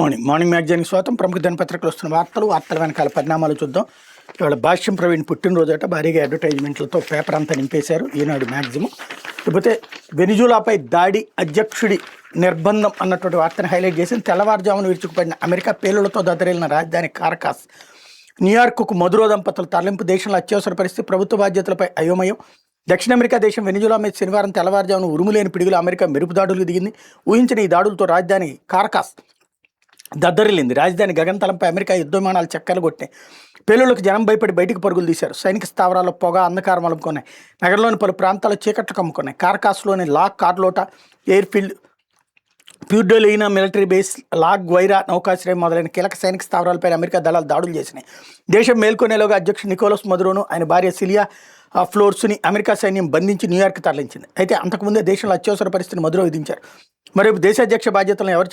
Morning మ్యాగజైన్కి స్వాగతం. ప్రముఖ దినపత్రికలు వస్తున్న వార్తల వెనకాల పరిణామాలు చూద్దాం. ఇవాళ భాష్యం ప్రవీణ్ పుట్టినరోజు అట, భారీగా అడ్వర్టైజ్మెంట్లతో పేపర్ అంతా నింపేశారు ఈనాడు మ్యాగజైన్. లేకపోతే వెనిజులాపై దాడి, అధ్యక్షుడి నిర్బంధం అన్నటువంటి వార్తను హైలైట్ చేసి తెల్లవారుజామున విరుచుకుపడిన అమెరికా పేలులతో దద్దరిల్లిన రాజధాని కారకాస్, న్యూయార్క్కు మధురో దంపతుల తరలింపు, దేశంలో అత్యవసర పరిస్థితి, ప్రభుత్వ బాధ్యతలపై అయోమయం. దక్షిణ అమెరికా దేశం వెనిజులా మీద శనివారం తెల్లవారుజామున ఉరుములేని పిడుగులు అమెరికా మెరుపు దాడులకు దిగింది. ఊహించిన ఈ దాడులతో రాజధాని కారకాస్ దద్దరిల్లింది. రాజధాని గగనతలంపై అమెరికా యుద్ధ విమానాలు చక్కర్లు కొట్టాయి. పేలుళ్లకు జనం భయపడి బయటికి పరుగులు తీశారు. సైనిక స్థావరాల్లో పొగ, అంధకారం అలుముకున్నాయి. నగరంలోని పలు ప్రాంతాల్లో చీకట్లు కమ్ముకున్నాయి. కారకాస్లోని లా కార్లోటా ఎయిర్ఫీల్డ్, ప్యూర్డోలినా మిలిటరీ బేస్, లా గ్వైరా నౌకాశ్రయం మొదలైన కీలక సైనిక స్థావరాలపై అమెరికా దళాలు దాడులు చేసినాయి. దేశం మేల్కొనేలోగా అధ్యక్షుడు నికోలస్ మదురోను, ఆయన భార్య సిలియా ఫ్లోర్స్ని అమెరికా సైన్యం బంధించి న్యూయార్క్ తరలించింది. అయితే అంతకుముందే దేశంలో అత్యవసర పరిస్థితిని మదురో విధించారు. మరోవైపు దేశాధ్యక్ష బాధ్యతలను ఎవరు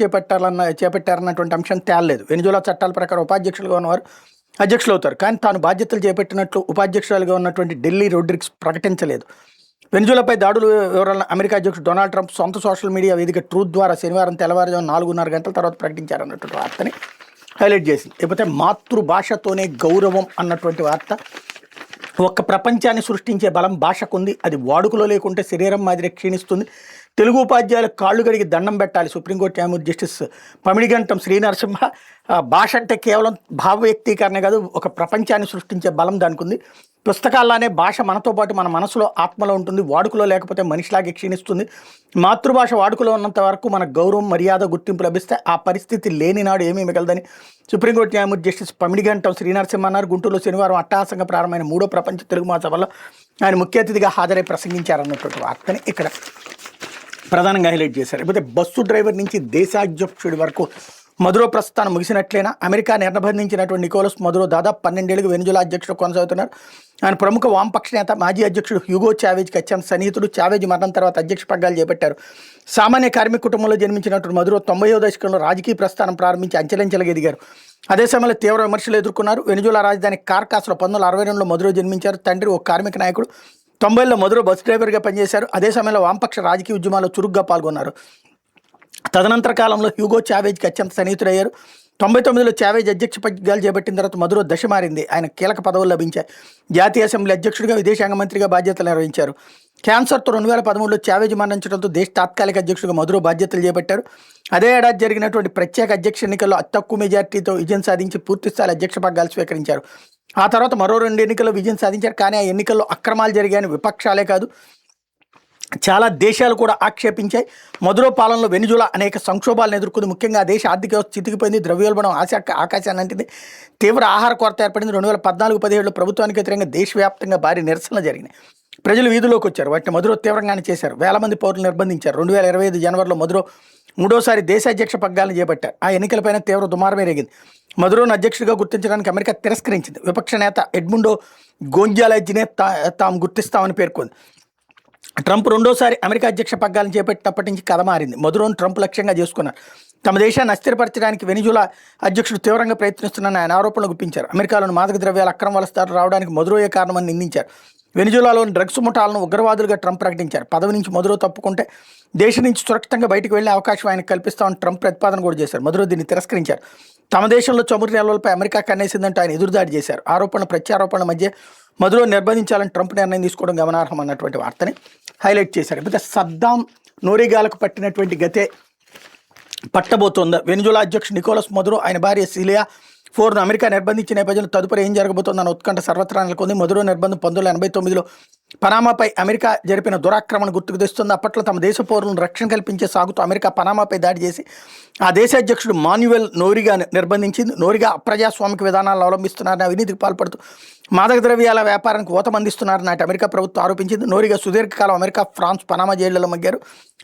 చేపట్టారన్నటువంటి అంశం తేలలేదు. వెనిజులా చట్టాల ప్రకారం ఉపాధ్యక్షులుగా ఉన్నవారు అధ్యక్షులు అవుతారు. కానీ తాను బాధ్యతలు చేపట్టినట్లు ఉపాధ్యక్షురాలుగా ఉన్నటువంటి ఢిల్లీ రోడ్రిక్స్ ప్రకటించలేదు. వెనిజులాపై దాడుల వివరాలను అమెరికా అధ్యక్షుడు డొనాల్డ్ ట్రంప్ సొంత సోషల్ మీడియా వేదిక ట్రూత్ ద్వారా శనివారం తెల్లవారుజాము 4:30 గంటల తర్వాత ప్రకటించారన్నటువంటి వార్తని హైలైట్ చేసింది. లేకపోతే మాతృభాషతోనే గౌరవం అన్నటువంటి వార్త. ఒక్క ప్రపంచాన్ని సృష్టించే బలం భాషకుంది, అది వాడుకలో లేకుంటే శరీరం మాదిరి క్షీణిస్తుంది. తెలుగు ఉపాధ్యాయులకు కాళ్ళు గడిగి దండం పెట్టాలి. సుప్రీంకోర్టు న్యాయమూర్తి జస్టిస్ పమిడిగంటం శ్రీనరసింహ. భాష అంటే కేవలం భావ వ్యక్తీకరణ కాదు, ఒక ప్రపంచాన్ని సృష్టించే బలం దానికి ఉంది. పుస్తకాల్లోనే భాష మనతో పాటు మన మనసులో, ఆత్మలో ఉంటుంది. వాడుకలో లేకపోతే మనిషిలాగే క్షీణిస్తుంది. మాతృభాష వాడుకలో ఉన్నంత వరకు మన గౌరవం, మర్యాద, గుర్తింపు లభిస్తే ఆ పరిస్థితి లేని నాడు ఏమీ మిగలదని సుప్రీంకోర్టు న్యాయమూర్తి జస్టిస్ పమిడిగంటం శ్రీనరసింహ అన్నారు. గుంటూరులో శనివారం అట్టహాసంగా ప్రారంభమైన 3వ ప్రపంచ తెలుగు మహాసభలో ఆయన ముఖ్య అతిథిగా హాజరై ప్రసంగించారన్నటువంటి వార్తని ఇక్కడ ప్రధానంగా హైలైట్ చేశారు. లేకపోతే బస్సు డ్రైవర్ నుంచి దేశాధ్యక్షుడి వరకు మదురో ప్రస్థానం ముగిసినట్లయినా అమెరికా నిర్బంధించినటువంటి నికోలస్ మదురో దాదాపు 12 ఏళ్లుగా వెనిజులా అధ్యక్షుడు కొనసాగుతున్నారు. ఆయన ప్రముఖ వామపక్ష నేత, మాజీ అధ్యక్షుడు హ్యూగో చావేజ్కి అత్యంత సన్నిహితుడు. చావేజ్ మరణం తర్వాత అధ్యక్ష పగ్గాలు చేపట్టారు. సామాన్య కార్మిక కుటుంబంలో జన్మించినటువంటి మదురో 90వ దశకంలో రాజకీయ ప్రస్థానం ప్రారంభించి అంచెలంచెలుగా ఎదిగారు. అదే సమయంలో తీవ్ర విమర్శలు ఎదుర్కొన్నారు. వెనిజులా రాజధాని కార్కాస్లో 1962లో మదురో జన్మించారు. తండ్రి ఒక కార్మిక నాయకుడు. 90లో మదురో బస్ డ్రైవర్గా పనిచేశారు. అదే సమయంలో వామపక్ష రాజకీయ ఉద్యమాల్లో చురుగ్గా పాల్గొన్నారు. తదనంతర కాలంలో హ్యూగో చావేజ్కి అత్యంత సన్నిహితుడయ్యారు. 99లో చావేజ్ అధ్యక్ష పగ్గాలు చేపట్టిన తర్వాత మదురో దశ మారింది. ఆయన కీలక పదవులు లభించాయి. జాతీయ అసెంబ్లీ అధ్యక్షుడిగా, విదేశాంగ మంత్రిగా బాధ్యతలు నిర్వహించారు. క్యాన్సర్తో 2013లో చావేజ్ మరణించడంతో దేశ తాత్కాలిక అధ్యక్షుడిగా మదురో బాధ్యతలు చేపట్టారు. అదే ఏడాది జరిగినటువంటి ప్రత్యేక అధ్యక్ష ఎన్నికల్లో అతి తక్కువ మెజార్టీతో విజయం సాధించి పూర్తిస్థాయి అధ్యక్ష పగ్గాలు స్వీకరించారు. ఆ తర్వాత మరో 2 ఎన్నికల్లో విజయం సాధించారు. కానీ ఆ ఎన్నికల్లో అక్రమాలు జరిగాయని విపక్షాలే కాదు, చాలా దేశాలు కూడా ఆక్షేపించాయి. మదురో పాలనలో వెనిజులా అనేక సంక్షోభాలను ఎదుర్కొంది. ముఖ్యంగా ఆ దేశ ఆర్థిక వ్యవస్థ చితికిపోయింది. ద్రవ్యోల్బణం ఆకాశాన్ని అంటింది. తీవ్ర ఆహార కొరత ఏర్పడింది. 2014-17లో ప్రభుత్వానికి వ్యతిరేకంగా దేశవ్యాప్తంగా భారీ నిరసనలు జరిగినాయి. ప్రజలు వీధిలోకి వచ్చారు. వాటిని మదురో తీవ్రంగానే చేశారు. వేల మంది పౌరులు నిర్బంధించారు. 2025 జనవరిలో మదురో మూడోసారి దేశాధ్యక్ష పగ్గాలను చేపట్టారు. ఆ ఎన్నికలపైన తీవ్ర దుమారమే రేగింది. మదురోను అధ్యక్షుడిగా గుర్తించడానికి అమెరికా తిరస్కరించింది. విపక్ష నేత ఎడ్ముండో గోంజాలెజ్నే తాము గుర్తిస్తామని పేర్కొంది. ట్రంప్ రెండోసారి అమెరికా అధ్యక్ష పగ్గాలను చేపట్టినప్పటి నుంచి కథ మారింది. మదురోను ట్రంప్ లక్ష్యంగా చేసుకున్నారు. తమ దేశాన్ని అస్థిరపరచడానికి వెనిజులా అధ్యక్షుడు తీవ్రంగా ప్రయత్నిస్తున్నారని ఆయన ఆరోపణలు గుప్పించారు. అమెరికాలోని మాదక ద్రవ్యాల అక్రమ వలసదారులు రావడానికి మదురోయే కారణమని నిందించారు. వెనిజులాలోని డ్రగ్స్ ముఠాలను ఉగ్రవాదులుగా ట్రంప్ ప్రకటించారు. పదవి నుంచి మదురో తప్పుకుంటే దేశం నుంచి సురక్షితంగా బయటకు వెళ్లే అవకాశం ఆయనకు కల్పిస్తామని ట్రంప్ ప్రతిపాదన కూడా చేశారు. మదురో దీన్ని తిరస్కరించారు. తమ దేశంలో చమురు నిల్వలపై అమెరికా కన్నేసిందంటూ ఆయన ఎదురుదాడి చేశారు. ఆరోపణల ప్రత్యారోపణల మధ్య మదురో నిర్బంధించాలని ట్రంప్ నిర్ణయం తీసుకోవడం గమనార్హం అన్నటువంటి వార్తని హైలైట్ చేశారు. అయితే సద్దాం నోరిగాలకు పట్టినటువంటి గతే పట్టబోతోందా? వెనిజులా అధ్యక్షుడు నికోలస్ మదురో, ఆయన భార్య సిలియా ఫ్లోర్ను అమెరికా నిర్బంధించిన నేపథ్యంలో తదుపరి ఏం జరగబోతోందన్న ఉత్కంఠ సర్వత్రా నెలకొంది. మదురో నిర్బంధం 1989లో పనామాపై అమెరికా జరిపిన దురాక్రమణ గుర్తుకు తెస్తుంది. అప్పట్లో తమ దేశ పౌరులను రక్షణ కల్పించే సాగుతూ అమెరికా పనామాపై దాడి చేసి ఆ దేశ అధ్యక్షుడు మాన్యువెల్ నోరిగా నిర్బంధించింది. నోరిగా అప్రజాస్వామిక విధానాలను అవలంబిస్తున్నారని, అవినీతికి పాల్పడుతూ మాదక ద్రవ్యాల వ్యాపారానికి ఊతమందిస్తున్నారని నాటి అమెరికా ప్రభుత్వం ఆరోపించింది. నోరిగా సుదీర్ఘకాలం అమెరికా, ఫ్రాన్స్, పనామా జైళ్లలో మగ్గారు.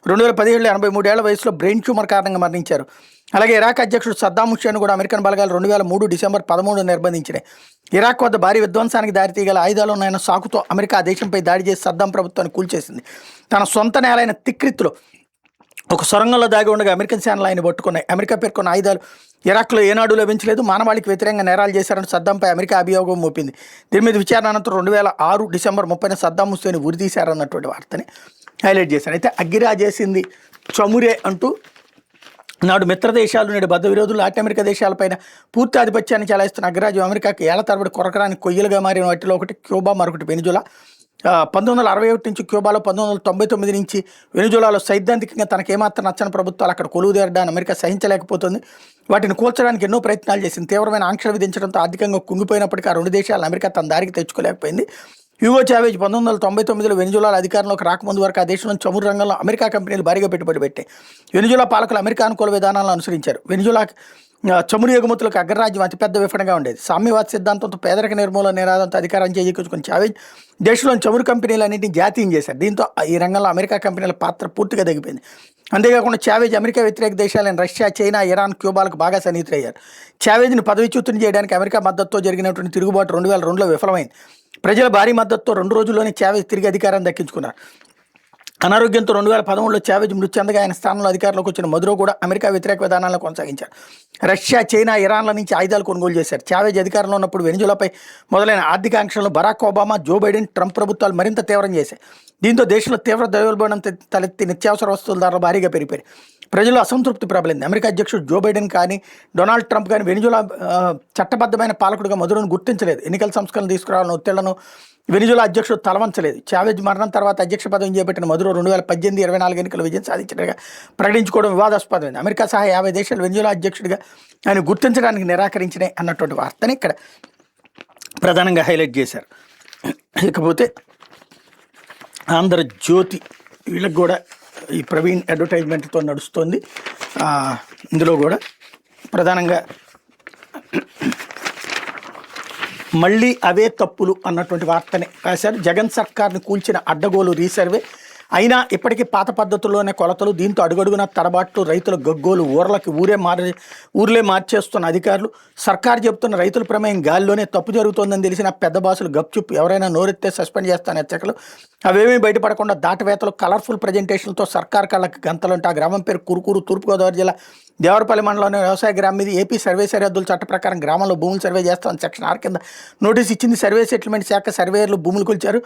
2017లో 83 ఏళ్ల వయసులో బ్రెయిన్ ట్యూమర్ కారణంగా మరణించారు. అలాగే ఇరాక్ అధ్యక్షుడు సద్దాం హుస్సేన్ కూడా అమెరికన్ బలగాలు 2003 డిసెంబర్ 13 నిర్బంధించినాయి. ఇరాక్ వద్ద భారీ విధ్వంసానికి దారితీగల ఆయుధాలు ఉన్నాయన్న సాకుతో అమెరికా ఆ దేశంపై దాడి చేసి సద్దాం ప్రభుత్వాన్ని కూల్చేసింది. తన సొంత నేలైన తిక్రిత్లో ఒక సొరంగంలో దాగి ఉండగా అమెరికన్ సేనలు ఆయన పట్టుకున్నాయి. అమెరికా పేర్కొన్న ఆయుధాలు ఇరాక్లో ఏనాడు లభించలేదు. మానవాళికి వ్యతిరేకంగా నేరాలు చేశారని సద్దాంపై అమెరికా అభియోగం మోపింది. దీని మీద విచారణ అనంతరం 2006 డిసెంబర్ 30న సద్దాం హుస్సేన్ ఉరితీశారన్నటువంటి వార్తని హైలైట్ చేశారు. అయితే అగ్గిరా చేసింది చమురే అంటూ నాడు మిత్ర దేశాలు నేడు బద్ద విరోధులు లాటిన్ అమెరికా దేశాలపైన పూర్తి ఆధిపత్యాన్ని చెలాయిస్తున్న అగ్రరాజ్యం అమెరికాకి ఏళ్ల తరబడి కొరకరానికి కొయ్యలుగా మారిన వాటిలో ఒకటి క్యూబా, మరొకటి వెనిజులా. 1961 నుంచి క్యూబాలో, 1999 నుంచి వెనిజులాలో సైద్ధాంతికంగా తనకేమాత్రం నచ్చని ప్రభుత్వాలు అక్కడ కొలువుదేరడాన్ని అమెరికా సహించలేకపోతుంది. వాటిని కూల్చడానికి ఎన్నో ప్రయత్నాలు చేసింది. తీవ్రమైన ఆంక్షలు విధించడంతో ఆర్థికంగా కుంగిపోయినప్పటికీ ఆ రెండు దేశాలను అమెరికా తన దారికి తెచ్చుకోలేకపోయింది. హ్యూగో చావేజ్ 1999లో వెనిజులాలో అధికారంలోకి రాకముందు వరకు ఆ దేశంలో చమురు రంగంలో అమెరికా కంపెనీలు భారీగా పెట్టుబడి పెట్టాయి. వెనిజులా పాలకులు అమెరికా అనుకూల విధానాలను అనుసరించారు. వెనిజులా చమురు ఎగుమతులకు అగ్రరాజ్యం అతిపెద్ద విఫణగా ఉండేది. సామ్యవాద సిద్ధాంతంతో పేదరిక నిర్మూలన నినాదంతో అధికారం చేజిక్కించుకుని చావేజ్ దేశంలోని చమురు కంపెనీలన్నింటినీ జాతీయం చేశారు. దీంతో ఈ రంగంలో అమెరికా కంపెనీల పాత్ర పూర్తిగా తగ్గిపోయింది. అంతేకాకుండా చావేజ్ అమెరికా వ్యతిరేక దేశాలైన రష్యా, చైనా, ఇరాన్, క్యూబాలకు బాగా సన్నిహితులయ్యారు. చావేజ్ని పదవిచ్యుతుని చేయడానికి అమెరికా మద్దతుతో జరిగినటువంటి తిరుగుబాటు 2002లో విఫలమైంది. ప్రజల భారీ మద్దతుతో 2 రోజుల్లోనే చావేజ్ తిరిగి అధికారాన్ని దక్కించుకున్నారు. అనారోగ్యంతో 2013లో చావేజ్ మృతి చెందగా ఆయన స్థానంలో అధికారంలోకి వచ్చిన మదురో కూడా అమెరికా వ్యతిరేక విధానాలను కొనసాగించారు. రష్యా, చైనా, ఇరాన్ల నుంచి ఆయుధాలు కొనుగోలు చేశారు. చావేజ్ అధికారంలో ఉన్నప్పుడు వెనిజులాపై మొదలైన ఆర్థిక ఆంక్షలను Barack Obama, Joe Biden, Trump ప్రభుత్వాలు మరింత తీవ్రం చేశాయి. దీంతో దేశంలో తీవ్ర ద్రవ్యోల్బణం తలెత్తి నిత్యావసర వస్తువుల ధరలు భారీగా పెరిగిపోయాయి. ప్రజలు అసంతృప్తి ప్రబలింది. అమెరికా అధ్యక్షుడు జో బైడెన్ కానీ, డొనాల్డ్ ట్రంప్ కానీ వెనిజులా చట్టబద్ధమైన పాలకుడిగా మదురోను గుర్తించలేదు. ఎన్నికల సంస్కరణలు తీసుకురావాలని ఒత్తిళ్లను వెనిజులా అధ్యక్షుడు తలవంచలేదు. చావేజ్ మరణం తర్వాత అధ్యక్ష పదవిని చేపట్టిన మదురో 2018-24 ఎన్నికల విజయం సాధించినట్టుగా ప్రకటించుకోవడం వివాదాస్పదమైంది. అమెరికా సహా 50 దేశాలు వెనిజులా అధ్యక్షుడిగా ఆయన గుర్తించడానికి నిరాకరించినాయి అన్నటువంటి వార్తని ఇక్కడ ప్రధానంగా హైలైట్ చేశారు. ఇకపోతే ఆంధ్రజ్యోతి వీళ్ళకి కూడా ఈ ప్రవీణ్ అడ్వర్టైజ్మెంట్తో నడుస్తుంది. ఇందులో కూడా ప్రధానంగా మళ్ళీ అవే తప్పులు అన్నటువంటి వార్తని రాశారు. జగన్ సర్కార్ని కూల్చిన అడ్డగోలు రీసర్వే అయినా ఇప్పటికీ పాత పద్ధతుల్లోనే కొలతలు. దీంతో అడుగడుగున తడబాట్లు, రైతుల గగ్గోలు, ఊర్లే మార్చేస్తున్న అధికారులు. సర్కారు చెబుతున్న రైతుల ప్రమేయం గాలిలోనే. తప్పు జరుగుతోందని తెలిసిన పెద్ద బాసులు గప్చుప్, ఎవరైనా నోరెత్తే సస్పెండ్ చేస్తాను హెచ్చరికలు. అవేమీ బయటపడకుండా దాటవేతలు, కలర్ఫుల్ ప్రజెంటేషన్లతో సర్కార్ కళ్ళకి గంతలుంటే ఆ గ్రామం పేరు కురుకూరు, తూర్పుగోదావరి జిల్లా దేవరపల్లి మండలంలోని వ్యవసాయ గ్రామం మీద ఏపీ సర్వే సరిహద్దుల చట్ట ప్రకారం గ్రామంలో భూములు సర్వే చేస్తామని సెక్షన్ 6 కింద నోటీస్ ఇచ్చింది. సర్వే సెటిల్మెంట్ శాఖ సర్వేయర్లు భూములు కొలిచారు.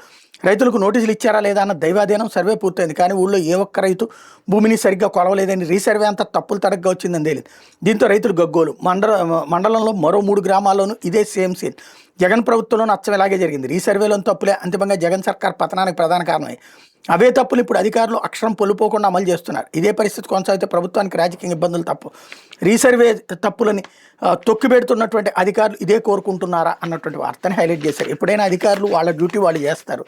రైతులకు నోటీసులు ఇచ్చారా లేదా అన్న దైవాధీనం. సర్వే పూర్తయింది, కానీ ఊళ్ళో ఏ ఒక్క రైతు భూమిని సరిగ్గా కొలవలేదని రీసర్వే అంతా తప్పులు తడగ్గా వచ్చిందని తేలింది. దీంతో రైతులు గగ్గోలు. మండలంలో మరో 3 గ్రామాల్లోనూ ఇదే సేమ్ సీన్. జగన్ ప్రభుత్వంలోనూ అచ్చం ఇలాగే జరిగింది. రీసర్వేలోని తప్పులే అంతిమంగా జగన్ సర్కార్ పతనానికి ప్రధాన కారణమై అవే తప్పులు ఇప్పుడు అధికారులు అక్షరం పొల్లుపోకుండా అమలు చేస్తున్నారు. ఇదే పరిస్థితి కొనసాగితే ప్రభుత్వానికి రాజకీయ ఇబ్బందులు తప్పు. రీసర్వే తప్పులని తొక్కిపెడుతున్నటువంటి అధికారులు ఇదే కోరుకుంటున్నారా అన్నటువంటి వార్తని హైలైట్ చేశారు. ఎప్పుడైనా అధికారులు వాళ్ళ డ్యూటీ వాళ్ళు చేస్తారు,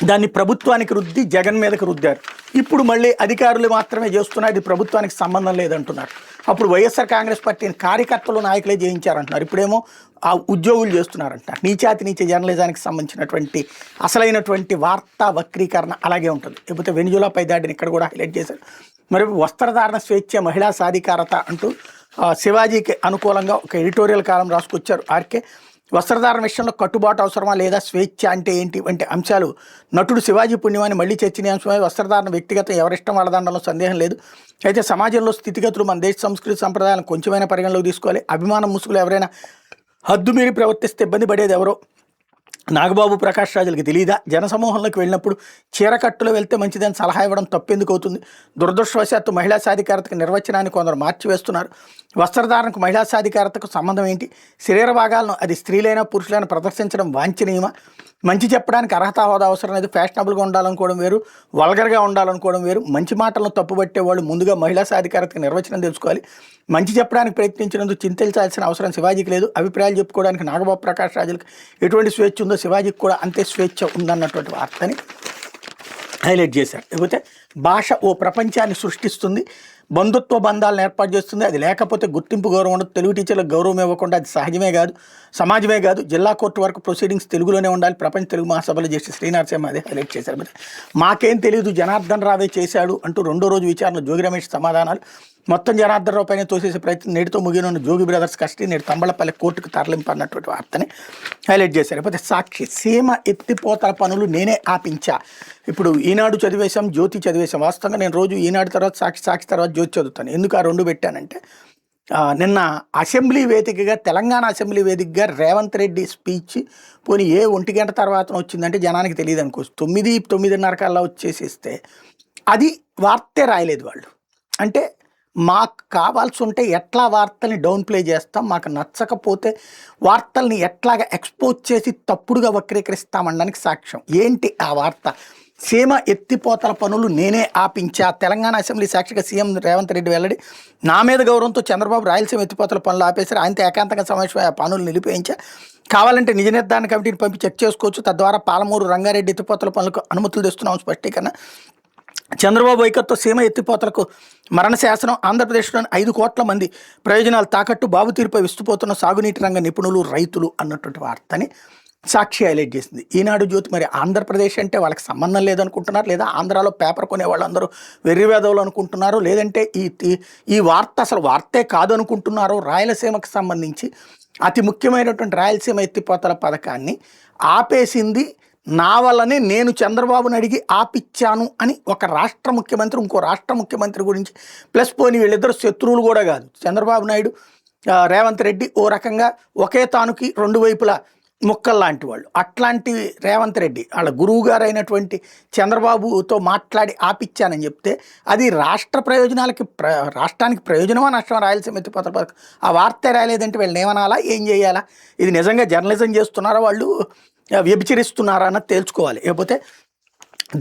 దాన్ని ప్రభుత్వానికి రుద్ది జగన్ మీదకి రుద్దారు. ఇప్పుడు మళ్ళీ అధికారులు మాత్రమే చేస్తున్నారు, ఇది ప్రభుత్వానికి సంబంధం లేదంటున్నారు. అప్పుడు వైఎస్ఆర్ కాంగ్రెస్ పార్టీని కార్యకర్తలు, నాయకులే జయించారంటున్నారు. ఇప్పుడేమో ఆ ఉద్యోగులు చేస్తున్నారంటారు. నీచ జర్నలిజానికి సంబంధించినటువంటి అసలైనటువంటి వార్తా వక్రీకరణ అలాగే ఉంటుంది. లేకపోతే వెనిజులాపై దాడిని ఇక్కడ కూడా హైలైట్ చేశారు. మరి వస్త్రధారణ స్వేచ్ఛ, మహిళా సాధికారత అంటూ శివాజీకి అనుకూలంగా ఒక ఎడిటోరియల్ కాలం రాసుకొచ్చారు ఆర్కే. వస్త్రధారణ విషయంలో కట్టుబాటు అవసరమా లేదా, స్వేచ్ఛ అంటే ఏంటి వంటి అంశాలు నటుడు శివాజీ పుణ్యమాన్ని మళ్ళీ చర్చనీయాంశమై వస్త్రధారణ వ్యక్తిగత ఎవరిష్టం వాళ్ళదండంలో సందేహం లేదు. అయితే సమాజంలో స్థితిగతులు, మన దేశ సంస్కృతి సంప్రదాయాలను కొంచెమైనా పరిగణలోకి తీసుకోవాలి. అభిమానం ముసుగులు ఎవరైనా హద్దు మీరి ప్రవర్తిస్తే ఇబ్బంది పడేది ఎవరో నాగబాబు, ప్రకాష్ రాజులకి తెలియదా? జనసమూహంలోకి వెళ్ళినప్పుడు చీరకట్టులో వెళ్తే మంచిదని సలహా ఇవ్వడం తప్పెందుకు అవుతుంది? దురదృష్టవశాత్తు మహిళా సాధికారతకు నిర్వచనాన్ని కొందరు మార్చివేస్తున్నారు. వస్త్రధారణకు మహిళా సాధికారతకు సంబంధం ఏంటి? శరీర భాగాలను అది స్త్రీలైనా పురుషులైనా ప్రదర్శించడం వాంఛనీయమా? మంచి చెప్పడానికి అర్హత హోదా అవసరం లేదు. ఫ్యాషనబుల్గా ఉండాలనుకోవడం వేరు, వల్గర్గా ఉండాలనుకోవడం వేరు. మంచి మాటలను తప్పుబట్టే వాళ్ళు ముందుగా మహిళా సాధికారతకు నిర్వచనం తెలుసుకోవాలి. మంచి చెప్పడానికి ప్రయత్నించినందుకు చింతించాల్సిన అవసరం శివాజీకి లేదు. అభిప్రాయాలు చెప్పుకోవడానికి నాగబాబు, ప్రకాష్ రాజులకు ఎటువంటి స్వేచ్ఛ ఉందో శివాజీకి కూడా అంతే స్వేచ్ఛ ఉందన్నటువంటి వార్తని హైలైట్ చేశారు. లేకపోతే భాష ఓ ప్రపంచాన్ని సృష్టిస్తుంది, బంధుత్వ బంధాలను ఏర్పాటు చేస్తుంది. అది లేకపోతే గుర్తింపు, గౌరవం ఉండదు. తెలుగు టీచర్లకు గౌరవం ఇవ్వకుండా అది సమాజమే కాదు. జిల్లా కోర్టు వరకు ప్రొసీడింగ్స్ తెలుగులోనే ఉండాలి. ప్రపంచ తెలుగు మహాసభలో చేసి శ్రీనరసింహ అదే హైలైట్ చేశారు. మాకేం తెలియదు, జనార్దన్ రావే చేశాడు అంటూ 2వ రోజు విచారణ జోగి రమేష్ సమాధానాలు. మొత్తం జనార్దన్ రావు పైన తోసేసే ప్రయత్నం నేటితో ముగిన జోగి బ్రదర్స్ కస్టడీ నేడు తంబళపల్లి కోర్టుకు తరలింపు అన్నటువంటి వార్తని హైలైట్ చేశారు. లేకపోతే సాక్షి, సీమ ఎత్తిపోతల పనులు నేనే ఆపించా. ఇప్పుడు ఈనాడు చదివేశాం, జ్యోతి చదివేశాం. వాస్తవంగా నేను రోజు ఈనాడు తర్వాత సాక్షి తర్వాత జ్యోతి చదువుతాను. ఎందుకు ఆ 2 పెట్టానంటే, నిన్న అసెంబ్లీ వేదికగా, తెలంగాణ అసెంబ్లీ వేదికగా రేవంత్ రెడ్డి స్పీచ్ పోనీ 1 గంట తర్వాత వచ్చిందంటే జనానికి తెలియదు అనుకోవచ్చు. 9-9:30 కల్లా వచ్చేసిస్తే అది వార్తే రాయలేదు వాళ్ళు. అంటే మాకు కావాల్సి ఉంటే ఎట్లా వార్తల్ని డౌన్ ప్లే చేస్తాం, మాకు నచ్చకపోతే వార్తల్ని ఎట్లాగా ఎక్స్పోజ్ చేసి తప్పుడుగా వక్రీకరిస్తామనడానికి సాక్ష్యం. ఏంటి ఆ వార్త? సీమ ఎత్తిపోతల పనులు నేనే ఆపించా. తెలంగాణ అసెంబ్లీ సాక్షిగా సీఎం రేవంత్ రెడ్డి వెల్లడి. నా మీద గౌరవంతో చంద్రబాబు రాయలసీమ ఎత్తిపోతల పనులు ఆపేశారు. ఆయనతో ఏకాంతంగా సమావేశం ఆ పనులు నిలిపేయించా. కావాలంటే నిజ నిర్ధారణ కమిటీని పంపి చెక్ చేసుకోవచ్చు. తద్వారా పాలమూరు రంగారెడ్డి ఎత్తిపోతల పనులకు అనుమతులు తెస్తున్నాం స్పష్టీకరణ. చంద్రబాబు వైఖరితో సీమ ఎత్తిపోతలకు మరణ శాసనం. ఆంధ్రప్రదేశ్లోని 5 కోట్ల మంది ప్రయోజనాలు తాకట్టు. బాబు తీరుపై విస్తుపోతున్న సాగునీటి రంగ నిపుణులు, రైతులు అన్నటువంటి వార్తని సాక్షి హైలైట్ చేసింది. ఈనాడు జ్యోతి మరి ఆంధ్రప్రదేశ్ అంటే వాళ్ళకి సంబంధం లేదనుకుంటున్నారు, లేదా ఆంధ్రాలో పేపర్ కొనే వాళ్ళందరూ వెర్రివేదవులు అనుకుంటున్నారు, లేదంటే ఈ వార్త అసలు వార్తే కాదు అనుకుంటున్నారు. రాయలసీమకు సంబంధించి అతి ముఖ్యమైనటువంటి రాయలసీమ ఎత్తిపోతల పథకాన్ని ఆపేసింది నా వల్లనే, నేను చంద్రబాబుని అడిగి ఆపిచ్చాను అని ఒక రాష్ట్ర ముఖ్యమంత్రి ఇంకో రాష్ట్ర ముఖ్యమంత్రి గురించి, ప్లస్ పోనీ వీళ్ళిద్దరు శత్రువులు కూడా కాదు, చంద్రబాబు నాయుడు రేవంత్ రెడ్డి ఓ రకంగా ఒకే తానుకి 2 వైపులా ముక్కలు లాంటి వాళ్ళు. అట్లాంటి రేవంత్ రెడ్డి వాళ్ళ గురువు గారు అయినటువంటి చంద్రబాబుతో మాట్లాడి ఆపిచ్చానని చెప్తే అది రాష్ట్ర ప్రయోజనాలకి రాష్ట్రానికి ప్రయోజనమా నష్టమా? రాయలసీమ ఎత్తిపోతల పథకం ఆ వార్తే రాలేదంటే వీళ్ళని ఏమనాలా, ఏం చేయాలా? ఇది నిజంగా జర్నలిజం చేస్తున్నారా, వాళ్ళు వ్యభిచరిస్తున్నారా అన్నది తేల్చుకోవాలి. లేకపోతే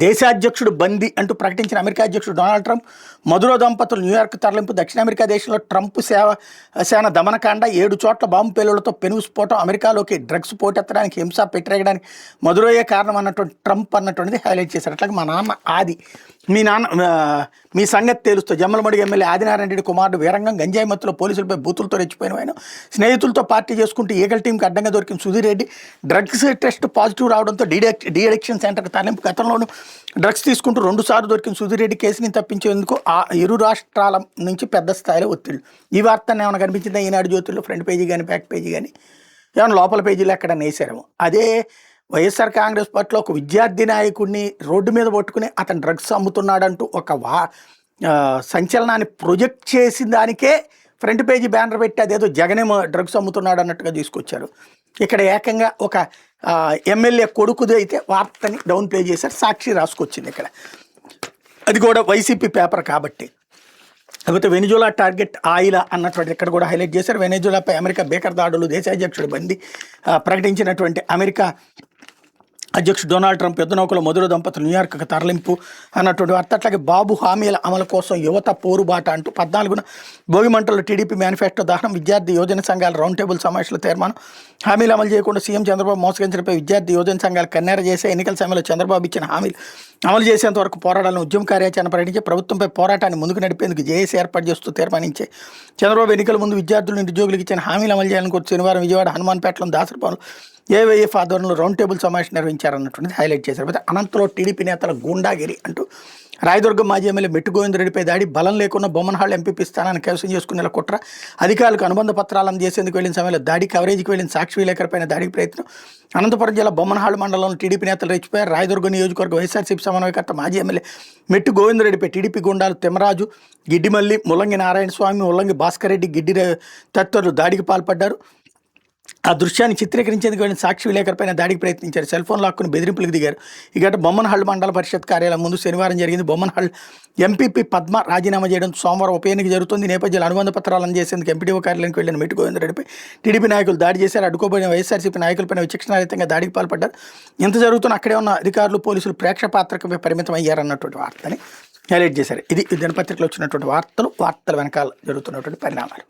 దేశాధ్యక్షుడు బందీ అంటూ ప్రకటించిన అమెరికా అధ్యక్షుడు డొనాల్డ్ ట్రంప్. మధుర దంపతులు న్యూయార్క్ తరలింపు. దక్షిణ అమెరికా దేశంలో ట్రంప్ సేన దమనకాండ. 7 చోట్ల బాంబు పేలుళ్లతో పెను స్ఫోటం. అమెరికాలోకి డ్రగ్స్ పోటెత్తడానికి, హింస పెట్టరేయడానికి మధురయ్యే కారణం అన్నటువంటి ట్రంప్ అన్నటువంటిది హైలైట్ చేశారు. అట్లాగే మా నాన్న ఆది, మీ సంగతి తెలుస్తూ జమ్మలమడుగు ఎమ్మెల్యే ఆదినారాయణ రెడ్డి కుమారుడు వీరంగం. గంజాయి మత్తులో పోలీసులపై బూతులతో రెచ్చిపోయిన ఆయన. స్నేహితులతో పార్టీ చేసుకుంటూ ఈగల్ టీంకి అడ్డంగా దొరికిన Sudheer Reddy. Drugs test positive రావడంతో డీ అడిక్షన్ సెంటర్కి తరలింపు. గతంలోనూ డ్రగ్స్ తీసుకుంటూ 2 సార్లు దొరికిన సుధీర్ రెడ్డి కేసుని తప్పించేందుకు ఆ ఇరు రాష్ట్రాల నుంచి పెద్ద స్థాయిలో ఒత్తిళ్లు. ఈ వార్త ఏమైనా కనిపించిందా ఈనాడు జ్యోతుల్లో? ఫ్రంట్ పేజీ కానీ బ్యాక్ పేజీ కానీ ఏమైనా లోపల పేజీలో ఎక్కడ నేసారేమో. అదే వైఎస్ఆర్ కాంగ్రెస్ పార్టీలో ఒక విద్యార్థి నాయకుడిని రోడ్డు మీద పట్టుకుని అతను డ్రగ్స్ అమ్ముతున్నాడంటూ ఒక సంచలనాన్ని ప్రొజెక్ట్ చేసిన దానికే ఫ్రంట్ పేజీ బ్యానర్ పెట్టి అదేదో జగనేమో డ్రగ్స్ అమ్ముతున్నాడు అన్నట్టుగా తీసుకొచ్చారు. ఇక్కడ ఏకంగా ఒక ఎమ్మెల్యే కొడుకుది అయితే వార్తని డౌన్ ప్లే చేశారు. సాక్షి రాసుకొచ్చింది ఇక్కడ, అది కూడా వైసీపీ పేపర్ కాబట్టి. లేకపోతే వెనిజులా టార్గెట్ ఆయిల్ అన్నటువంటి ఇక్కడ కూడా హైలైట్ చేశారు. వెనిజులాపై అమెరికా బేకర్ దాడులు. దేశాధ్యక్షుడు బందీ. ప్రకటించినటువంటి అమెరికా అధ్యక్షుడు డొనాల్డ్ ట్రంప్. యుద్ధ నౌకలో మధుర దంపతులు న్యూయార్క్కి తరలింపు అన్నటువంటి వార్త. అట్లాగే బాబు హామీల అమలు కోసం యువత పోరుబాట అంటూ 14న భోగిమంటల్లో టీడీపీ మేనిఫెస్టో దహనం. విద్యార్థి యోజన సంఘాల రౌండ్ టేబుల్ సమావేశంలో తీర్మానం. హామీలు అమలు చేయకుండా సీఎం చంద్రబాబు మోసగించడంపై విద్యార్థి యోజన సంఘాలు కన్నెర చేసే. ఎన్నికల సమయంలో చంద్రబాబు ఇచ్చిన హామీలు అమలు చేసేంత వరకు పోరాడాలని ఉద్యమ కార్యాచరణ ప్రకటించి ప్రభుత్వంపై పోరాటాన్ని ముందుకు నడిపేందుకు జేఏసీ ఏర్పాటు చేస్తూ తీర్మానించే. చంద్రబాబు ఎన్నికల ముందు విద్యార్థులు, నిరుద్యోగులకు ఇచ్చిన హామీలు అమలు చేయాలని కోరి శనివారం విజయవాడ హనుమాన్పేటలో దాసరి పనులు ఏవైఎఫ్ ఆధ్వర్యంలో రౌండ్ టేబుల్ సమావేశం నిర్వహించారన్నటువంటిది హైలైట్ చేశారు. అయితే అనంతలో టీడీపీ నేతల గూండాగిరి అంటూ రాయదుర్గం మాజీ ఎమ్మెల్యే మెట్టు గోవిందరెడ్డిపై దాడి. బలం లేకుండా బొమ్మనహాళ్ళు ఎంపీపీ స్థానాన్ని కైవసం చేసుకునేలా కుట్ర. అధికారులకు అనుబంధ పత్రాలు అందజేసేందుకు వెళ్లిన సమయంలో దాడి. కవరేజీకి వెళ్లిన సాక్షి విలేకరిపైన దాడికి ప్రయత్నం. అనంతపురం జిల్లా బొమ్మనహాళ్ళు మండలంలో టీడీపీ నేతలు రెచ్చిపోయారు. రాయదుర్గం నియోజకవర్గ వైఎస్ఆర్సీపీ సమన్వయకర్త మాజీ ఎమ్మెల్యే మెట్టు గోవిందరెడ్డిపై టీడీపీ గుండాలు తిమ్మరాజు, గిడ్డిమల్లి, ముల్లంగి నారాయణ స్వామి, ముల్లంగి భాస్కర్ రెడ్డి, గిడ్డి తదితరులు దాడికి పాల్పడ్డారు. ఆ దృశ్యాన్ని చిత్రీకరించేందుకు వెళ్ళిన సాక్షి విలేకరిపైన దాడికి ప్రయత్నించారు. సెల్ ఫోన్ లాక్కుని బెదిరింపులకు దిగారు. ఈ ఘటన బొమ్మనహళ్ళు మండల పరిషత్ కార్యాలయం ముందు శనివారం జరిగింది. బొమ్మనహళ్ళు ఎంపీపీ పద్మ రాజీనామా చేయడం సోమవారం ఉప ఎన్నిక జరుగుతుంది. నేపథ్యంలో అనుబంధ పత్రాలు అందజేసేందుకు ఎంపీడీఓ కార్యాలయానికి వెళ్లిన మెట్టు గోవిందరెడ్డిపై టీడీపీ నాయకులు దాడి చేశారు. అడ్డుకోబోయిన వైఎస్ఆర్సీపీ నాయకులపైన విచక్షణారహితంగా దాడికి పాల్పడ్డారు. ఇంత జరుగుతున్న అక్కడే ఉన్న అధికారులు, పోలీసులు ప్రేక్షపాత్రకమే పరిమితం అయ్యారన్నటువంటి వార్తని హైలైట్ చేశారు. ఇది దినపత్రికలో వచ్చినటువంటి వార్తలు వెనకాల జరుగుతున్నటువంటి పరిణామాలు.